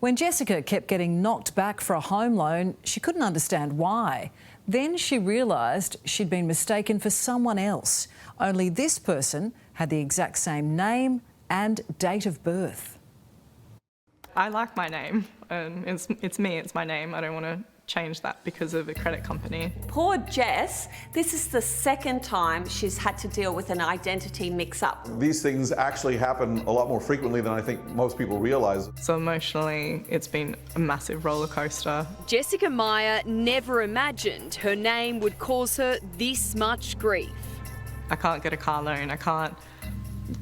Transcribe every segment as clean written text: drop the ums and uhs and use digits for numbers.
When Jessica kept getting knocked back for a home loan, she couldn't understand why. Then she realised she'd been mistaken for someone else. Only this person had the exact same name and date of birth. I like my name. It's me, it's my name. I don't want to change that because of a credit company. Poor Jess, this is the second time she's had to deal with an identity mix-up. These things actually happen a lot more frequently than I think most people realise. So emotionally, it's been a massive roller coaster. Jessica Meyer never imagined her name would cause her this much grief. I can't get a car loan, I can't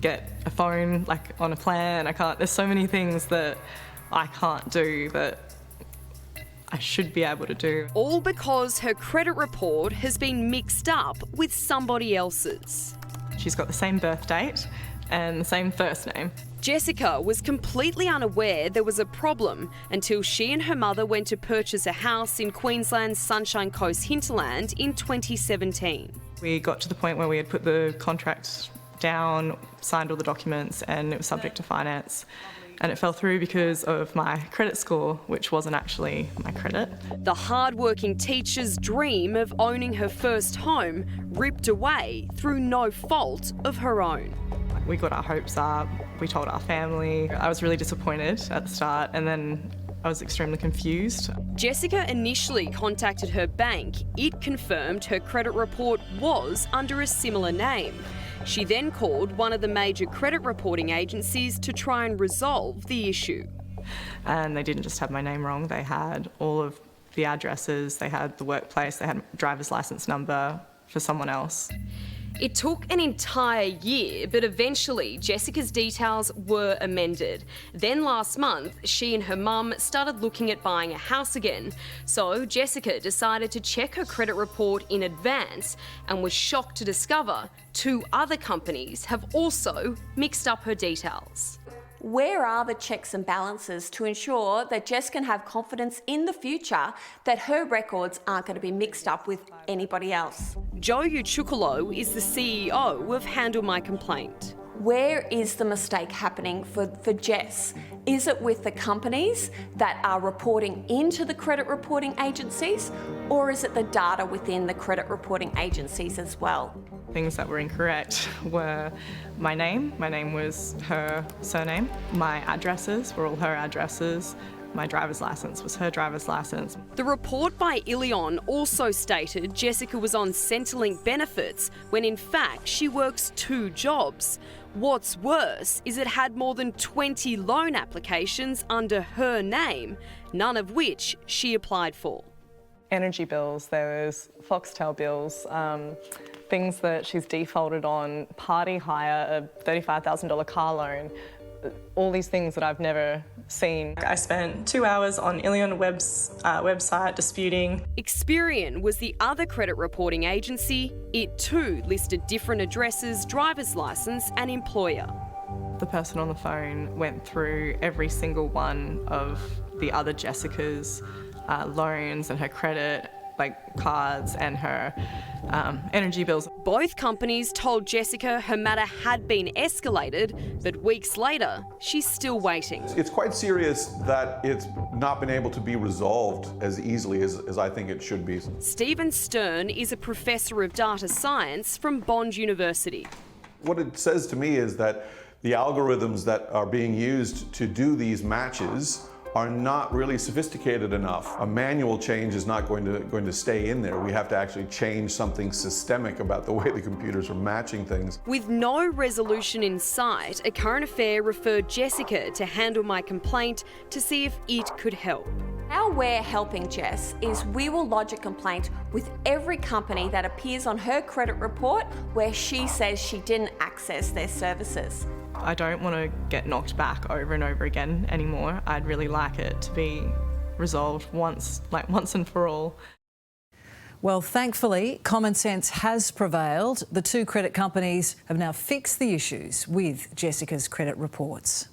get a phone like on a plan, there's so many things that I can't do that I should be able to do. All because her credit report has been mixed up with somebody else's. She's got the same birth date and the same first name. Jessica was completely unaware there was a problem until she and her mother went to purchase a house in Queensland's Sunshine Coast hinterland in 2017. We got to the point where we had put the contract down, signed all the documents, and it was subject to finance. And it fell through because of my credit score, which wasn't actually my credit. The hard-working teacher's dream of owning her first home ripped away through no fault of her own. We got our hopes up, we told our family. I was really disappointed at the start, and then I was extremely confused. Jessica initially contacted her bank. It confirmed her credit report was under a similar name. She then called one of the major credit reporting agencies to try and resolve the issue. And they didn't just have my name wrong, they had all of the addresses, they had the workplace, they had driver's license number for someone else. It took an entire year, but eventually Jessica's details were amended. Then last month, she and her mum started looking at buying a house again. So Jessica decided to check her credit report in advance and was shocked to discover 2 other companies have also mixed up her details. Where are the checks and balances to ensure that Jess can have confidence in the future that her records aren't going to be mixed up with anybody else? Joe Uchukolo is the CEO of Handle My Complaint. Where is the mistake happening for Jess? Is it with the companies that are reporting into the credit reporting agencies, or is it the data within the credit reporting agencies as well? Things that were incorrect were my name was her surname, my addresses were all her addresses, my driver's license was her driver's license. The report by Ilion also stated Jessica was on Centrelink benefits when in fact she works 2 jobs. What's worse is it had more than 20 loan applications under her name, none of which she applied for. Energy bills, there was Foxtel bills, things that she's defaulted on, party hire, a $35,000 car loan, all these things that I've never seen. I spent 2 hours on Ilion website disputing. Experian was the other credit reporting agency. It too listed different addresses, driver's licence and employer. The person on the phone went through every single one of the other Jessica's loans and her credit, like cards and her energy bills. Both companies told Jessica her matter had been escalated, but weeks later, she's still waiting. It's quite serious that it's not been able to be resolved as easily as I think it should be. Stephen Stern is a professor of data science from Bond University. What it says to me is that the algorithms that are being used to do these matches are not really sophisticated enough. A manual change is not going to stay in there. We have to actually change something systemic about the way the computers are matching things. With no resolution in sight, A Current Affair referred Jessica to Handle My Complaint to see if it could help. How we're helping Jess is we will lodge a complaint with every company that appears on her credit report where she says she didn't access their services. I don't want to get knocked back over and over again anymore. I'd really like it to be resolved once and for all. Well, thankfully, common sense has prevailed. The 2 credit companies have now fixed the issues with Jessica's credit reports.